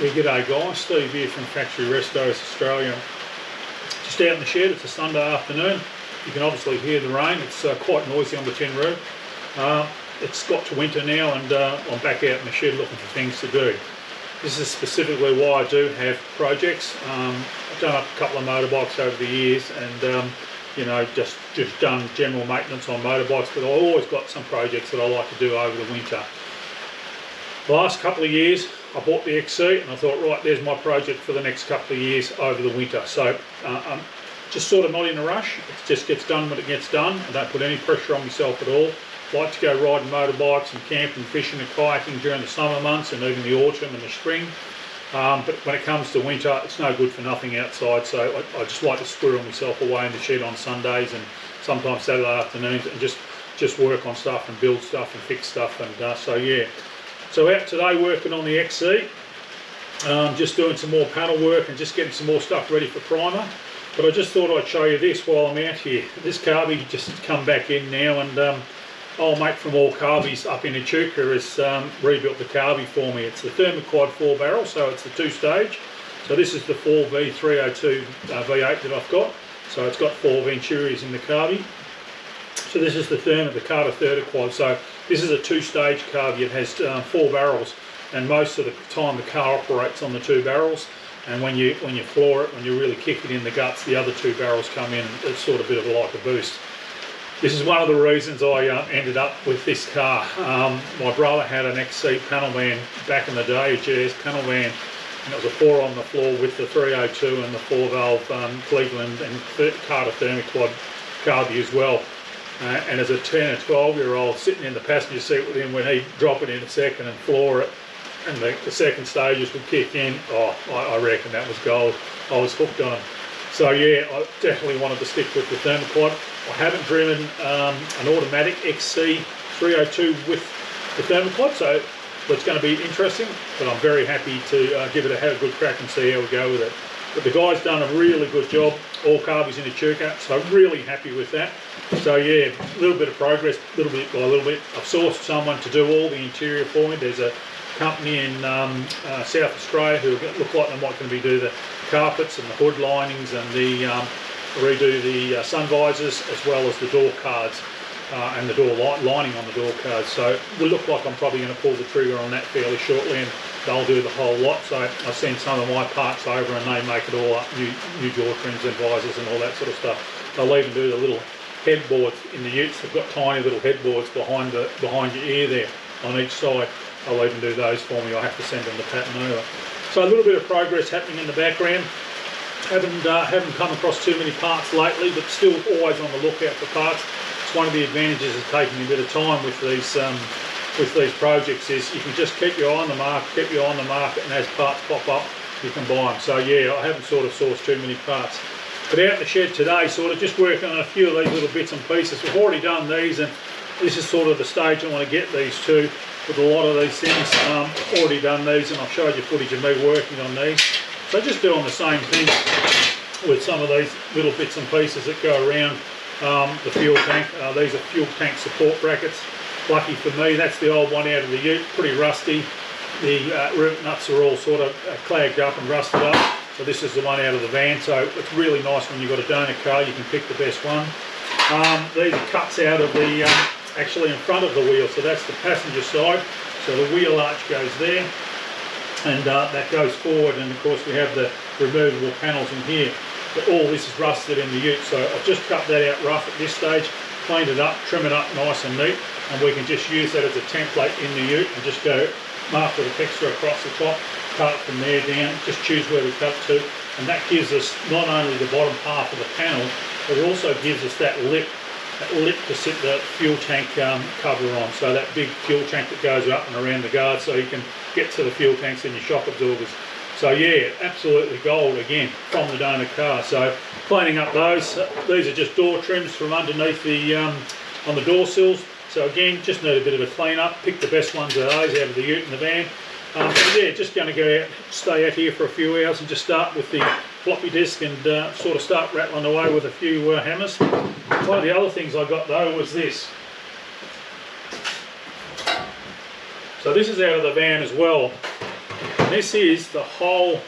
G'day guys, Steve here from Factory Resto, Australia. Just out in the shed, it's a Sunday afternoon. You can obviously hear the rain, it's quite noisy on the tin roof. It's got to winter now and I'm back out in the shed looking for things to do. This is specifically why I do have projects. I've done up a couple of motorbikes over the years and you know, just done general maintenance on motorbikes, but I've always got some projects that I like to do over the winter. The last couple of years I bought the XC and I thought, right, there's my project for the next couple of years over the winter. So I'm just sort of not in a rush. It just gets done when it gets done. I don't put any pressure on myself at all. I like to go riding motorbikes and camping, fishing and kayaking during the summer months and even the autumn and the spring. But when it comes to winter, it's no good for nothing outside, so I just like to squirrel myself away in the shed on Sundays and sometimes Saturday afternoons and just work on stuff and build stuff and fix stuff. And so yeah. So out today working on the XC, just doing some more panel work and just getting some more stuff ready for primer. But I just thought I'd show you this while I'm out here. This Carby just come back in now, and old mate from All Carbies up in Echuca has rebuilt the Carby for me. It's the Thermoquad 4-barrel, so it's the 2-stage. So this is the 4V302 V8 that I've got. So it's got 4 Venturis in the Carby. So this is the Carburetor quad. So this is a 2-stage Carby. It has 4 barrels, and most of the time the car operates on the 2 barrels. And when you floor it, when you really kick it in the guts, the other 2 barrels come in. It's sort of a bit of like a boost. This is one of the reasons I ended up with this car. My brother had an XC panel van back in the day, a GS panel van, and it was a 4 on the floor with the 302 and the 4-valve Cleveland and Carter Thermoquad Carby as well. And as a 10 or 12-year-old sitting in the passenger seat with him, when he'd drop it in a second and floor it, and the second stages would kick in, oh, I reckon that was gold. I was hooked on it. So yeah, I definitely wanted to stick with the Thermoquad. I haven't driven an automatic XC 302 with the Thermoquad, so it's going to be interesting, but I'm very happy to have a good crack and see how we go with it. But the guy's done a really good job. All Carbies in Echuca, so I'm really happy with that. So yeah, a little bit of progress, little bit by little bit. I've sourced someone to do all the interior for me. There's a company in South Australia who look like they might going to be do the carpets and the hood linings and the redo the sun visors as well as the door cards and the door lining on the door cards. So it will look like I'm probably going to pull the trigger on that fairly shortly, and they'll do the whole lot. So I send some of my parts over and they make it all up, new door trims and visors and all that sort of stuff. They'll even do the little headboards in the utes. They've got tiny little headboards behind your ear there on each side. They'll even do those for me. I have to send them the pattern over. So a little bit of progress happening in the background. Haven't come across too many parts lately, but still always on the lookout for parts. It's one of the advantages of taking a bit of time with these projects is you can just keep your eye on the market, and as parts pop up, you can buy them. So yeah, I haven't sort of sourced too many parts. But out in the shed today, sort of just working on a few of these little bits and pieces. We've already done these, and this is sort of the stage I want to get these to. With a lot of these things, already done these, and I've showed you footage of me working on these. So just doing the same thing with some of these little bits and pieces that go around the fuel tank. These are fuel tank support brackets. Lucky for me, that's the old one out of the ute, pretty rusty. The root nuts are all sort of clagged up and rusted up. So this is the one out of the van, so it's really nice when you've got a donor car, you can pick the best one. These are cuts out of the, actually in front of the wheel, so that's the passenger side. So the wheel arch goes there, and that goes forward, and of course we have the removable panels in here. But all this is rusted in the ute, so I've just cut that out rough at this stage, cleaned it up, trim it up nice and neat, and we can just use that as a template in the ute and just go mark with a texture across the top, cut it from there down, just choose where we cut to, and that gives us not only the bottom half of the panel, but it also gives us that lip to sit the fuel tank cover on. So that big fuel tank that goes up and around the guard, so you can get to the fuel tanks and your shock absorbers. So yeah, absolutely gold again from the donor car. So cleaning up those. These are just door trims from underneath the on the door sills. So again, just need a bit of a clean up. Pick the best ones of those out of the ute and the van. So yeah, just going to go out, stay out here for a few hours and just start with the floppy disk and sort of start rattling away with a few hammers. One of the other things I got though was this. So this is out of the van as well. And this is the whole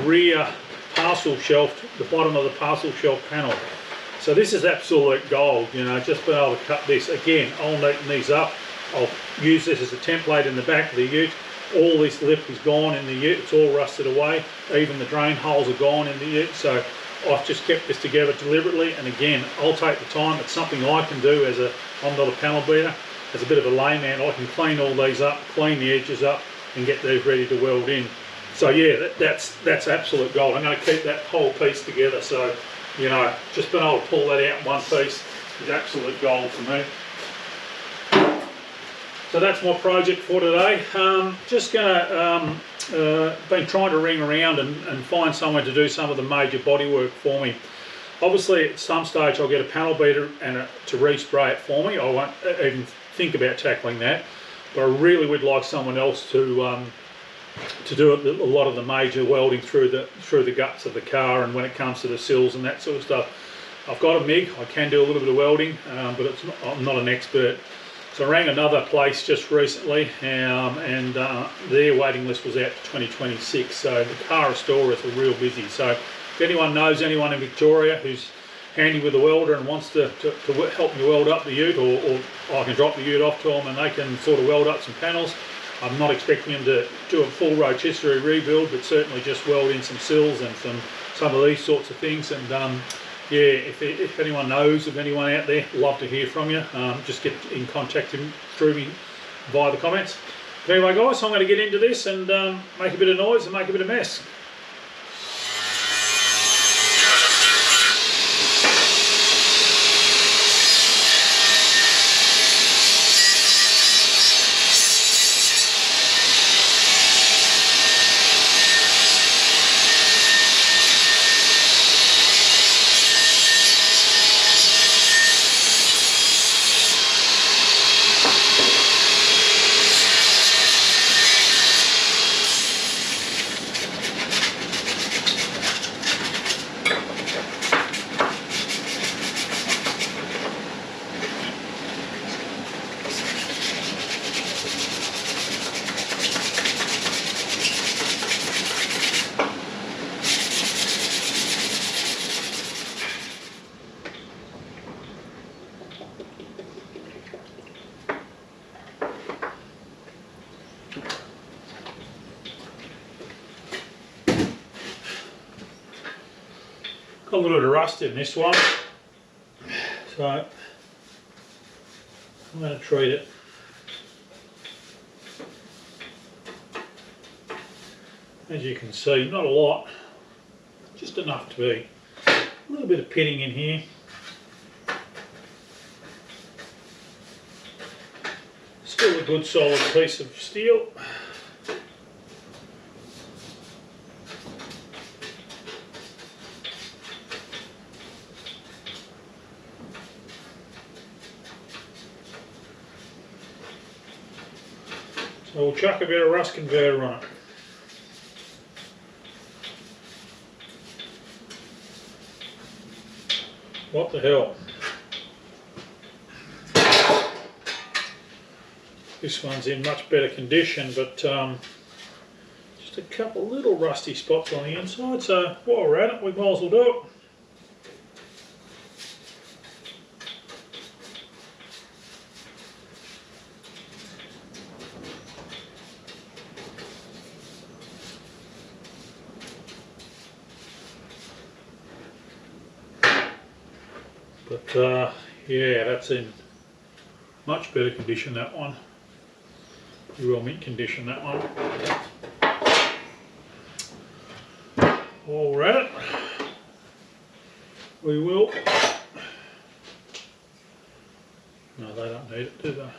rear parcel shelf, the bottom of the parcel shelf panel. So this is absolute gold, you know, just being able to cut this. Again, I'll neaten these up. I'll use this as a template in the back of the ute. All this lip is gone in the ute, it's all rusted away. Even the drain holes are gone in the ute. So I've just kept this together deliberately, and again, I'll take the time. It's something I can do as I'm not a panel beater. As a bit of a layman, I can clean all these up, clean the edges up, and get these ready to weld in. So yeah, that's absolute gold. I'm going to keep that whole piece together. So, you know, just being able to pull that out in one piece is absolute gold for me. So that's my project for today. Just going to, been trying to ring around and find someone to do some of the major bodywork for me. Obviously at some stage I'll get a panel beater and to respray it for me. I won't even think about tackling that, but I really would like someone else to do a lot of the major welding through the guts of the car, and when it comes to the sills and that sort of stuff. I've got a MIG, I can do a little bit of welding, but I'm not an expert. So I rang another place just recently, and their waiting list was out to 2026, so the car restorers are real busy. So if anyone knows anyone in Victoria who's handy with a welder and wants to help me weld up the ute, or I can drop the ute off to them and they can sort of weld up some panels. I'm not expecting them to do a full rotisserie rebuild, but certainly just weld in some sills and some of these sorts of things. And yeah, if anyone knows of anyone out there, love to hear from you. Just get in contact through me via the comments. But anyway guys, I'm going to get into this and make a bit of noise and make a bit of mess. Got a little bit of rust in this one, so I'm going to treat it. As you can see, not a lot, just enough to be a little bit of pitting in here. Still a good solid piece of steel. So we'll chuck a bit of rust converter on it. What the hell? This one's in much better condition, but just a couple little rusty spots on the inside, so while we're at it, we might as well do it. But yeah, that's in much better condition, that one. Pretty well mint condition, that one. While we're at it, we will. No, they don't need it, do they?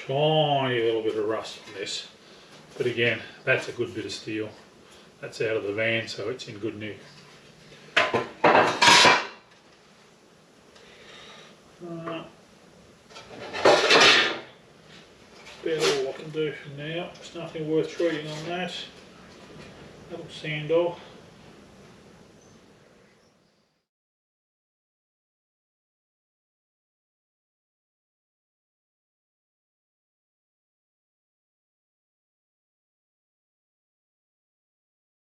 Tiny little bit of rust on this, but again, that's a good bit of steel. That's out of the van, so it's in good nick. do for now. There's nothing worth treating on that. That'll sand off.